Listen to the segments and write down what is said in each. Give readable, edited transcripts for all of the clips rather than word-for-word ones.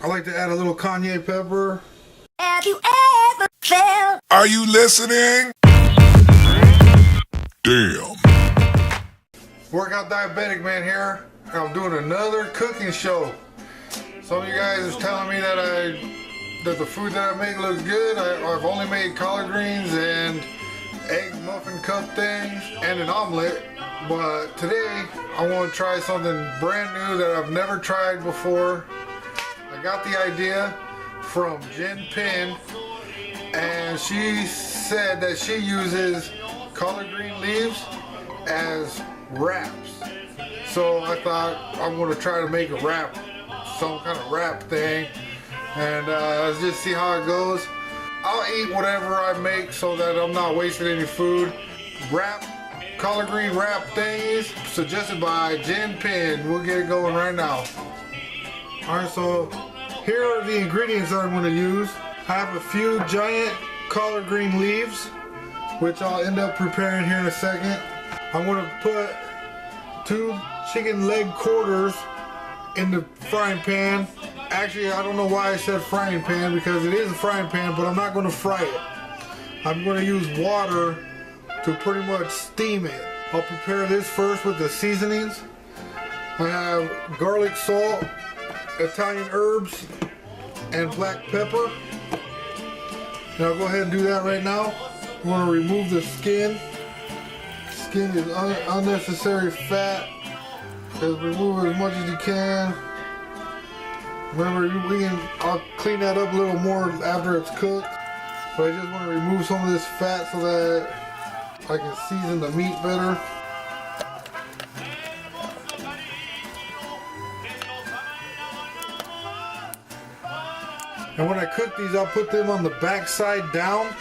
I like to add a little cayenne pepper. Have you ever felt? Are you listening? Damn. Workout Diabetic Man here. I'm doing another cooking show. Some of you guys is telling me that the food that I make looks good. I've only made collard greens and egg muffin cup things and an omelet. But today I want to try something brand new that I've never tried before. I got the idea from Jen Penn, and she said that she uses collard green leaves as wraps. So I thought I'm going to try to make a wrap, some kind of wrap thing, and let's just see how it goes. I'll eat whatever I make so that I'm not wasting any food. Collard green wrap things suggested by Jen Penn. We'll get it going right now. Alright, so here are the ingredients that I'm going to use. I have a few giant collard green leaves, which I'll end up preparing here in a second. I'm going to put 2 chicken leg quarters in the frying pan. Actually, I don't know why I said frying pan, because it is a frying pan, but I'm not going to fry it. I'm going to use water to pretty much steam it. I'll prepare this first with the seasonings. I have garlic salt, Italian herbs, and black pepper. And I'll go ahead and do that right now. I'm going to remove the skin. Skin is unnecessary fat. Just remove it as much as you can. Remember, I'll clean that up a little more after it's cooked. But I just want to remove some of this fat so that I can season the meat better. And when I cook these, I'll put them on the back side down,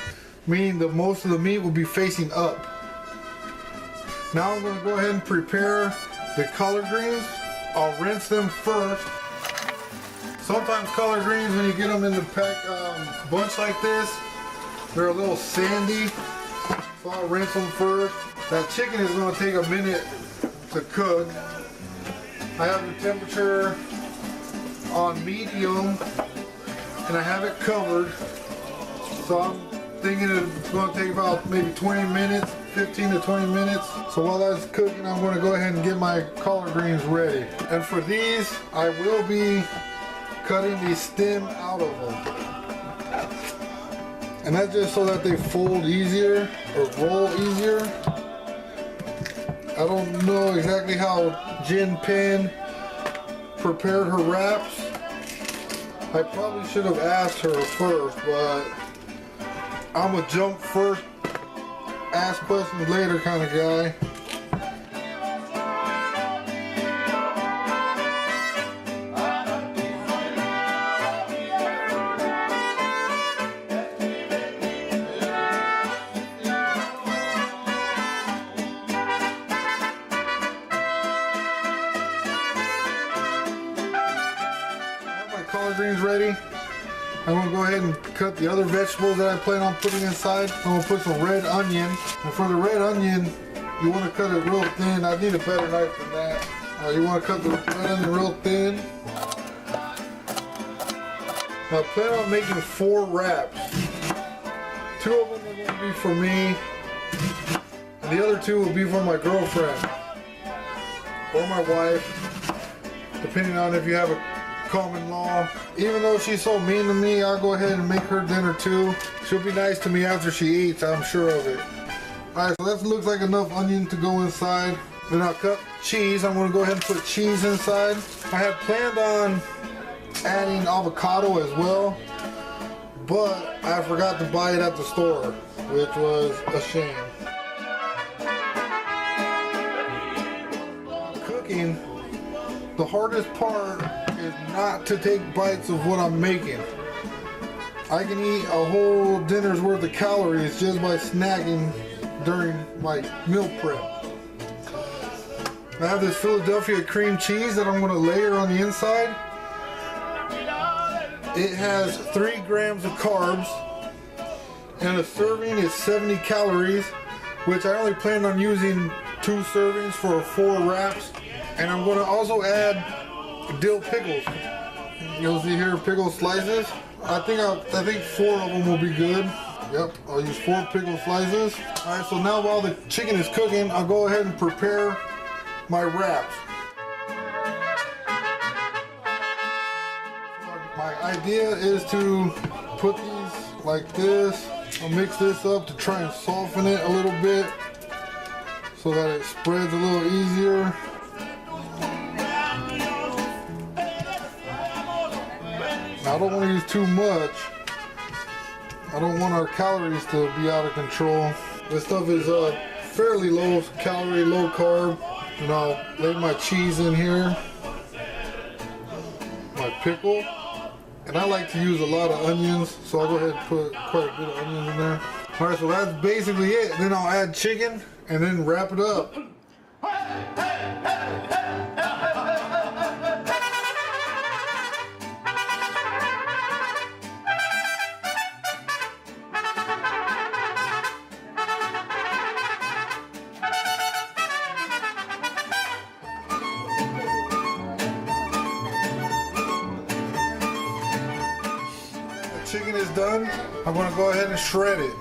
meaning that most of the meat will be facing up. Now I'm going to go ahead and prepare the collard greens. I'll rinse them first. Sometimes collard greens, when you get them in the bunch like this, they're a little sandy. So I'll rinse them first. That chicken is going to take a minute to cook. I have the temperature on medium, and I have it covered. So I'm thinking it's going to take about maybe 20 minutes, 15 to 20 minutes. So while that's cooking, I'm going to go ahead and get my collard greens ready. And for these, I will be cutting the stem out of them. And that's just so that they fold easier or roll easier. I don't know exactly how Jen Penn prepared her wraps. I probably should have asked her first, but I'm a jump first, ask questions later kind of guy. Collard greens ready. I'm going to go ahead and cut the other vegetables that I plan on putting inside. I'm going to put some red onion. And for the red onion, you want to cut it real thin. I need a better knife than that. You want to cut the red onion real thin. Now I plan on making 4 wraps. 2 of them are going to be for me, and the other 2 will be for my girlfriend or my wife, depending on if you have a common law. Even though she's so mean to me, I'll go ahead and make her dinner too. She'll be nice to me after she eats, I'm sure of it. Alright, so that looks like enough onion to go inside. Then I'll cut cheese. I'm going to go ahead and put cheese inside. I had planned on adding avocado as well, but I forgot to buy it at the store, which was a shame. Cooking, the hardest part is not to take bites of what I'm making. I can eat a whole dinner's worth of calories just by snacking during my meal prep. I have this Philadelphia cream cheese that I'm going to layer on the inside. It has 3 grams of carbs, and a serving is 70 calories, which I only plan on using 2 servings for 4 wraps. And I'm going to also add dill pickles. You'll see here pickle slices. I think 4 of them will be good. Yep, I'll use 4 pickle slices. Alright, so now while the chicken is cooking, I'll go ahead and prepare my wraps. My idea is to put these like this. I'll mix this up to try and soften it a little bit so that it spreads a little easier. Now, I don't want to use too much. I don't want our calories to be out of control. This stuff is fairly low calorie, low carb. And I'll lay my cheese in here, my pickle, and I like to use a lot of onions, so I'll go ahead and put quite a bit of onions in there. Alright, so that's basically it. Then I'll add chicken and then wrap it up. Chicken is done. I'm going to go ahead and shred it.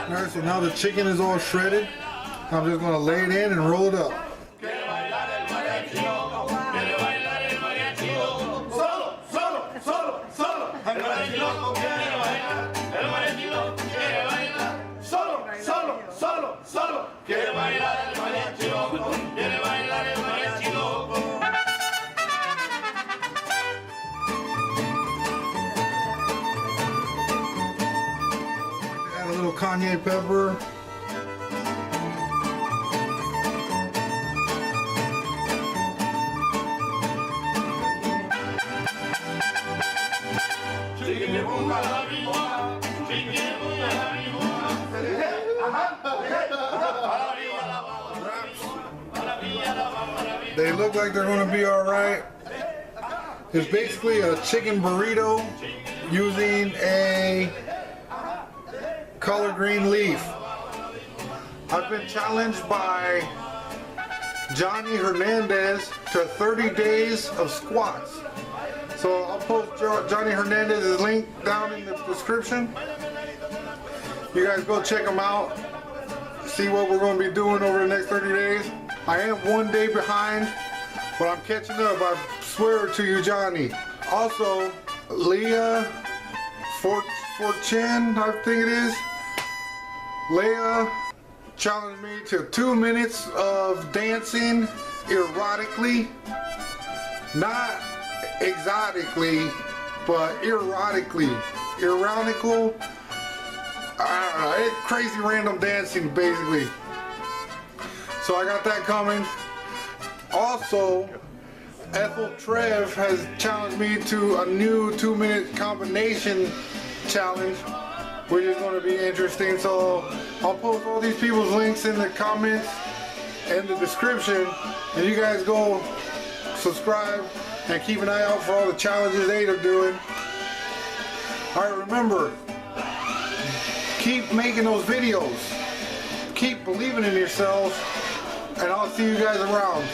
Alright, so now the chicken is all shredded. I'm just going to lay it in and roll it up. Add a little cayenne pepper. They look like they're going to be alright. It's basically a chicken burrito using a collard green leaf. I've been challenged by Johnny Hernandez to 30 days of squats. So I'll post Johnny Hernandez's link down in the description. You guys go check him out. See what we're going to be doing over the next 30 days. I am 1 day behind, but I'm catching up. I swear to you, Johnny. Also, Leah Fortune, I think it is. Leah challenged me to 2 minutes of dancing erotically. Not exotically, but erotically. Ironical. I don't know. It's crazy random dancing, basically. So I got that coming. Also, Ethel Trev has challenged me to a new 2-minute combination challenge, which is going to be interesting. So I'll post all these people's links in the comments and the description, and you guys go subscribe and keep an eye out for all the challenges they are doing. Alright, remember, keep making those videos. Keep believing in yourself. And I'll see you guys around.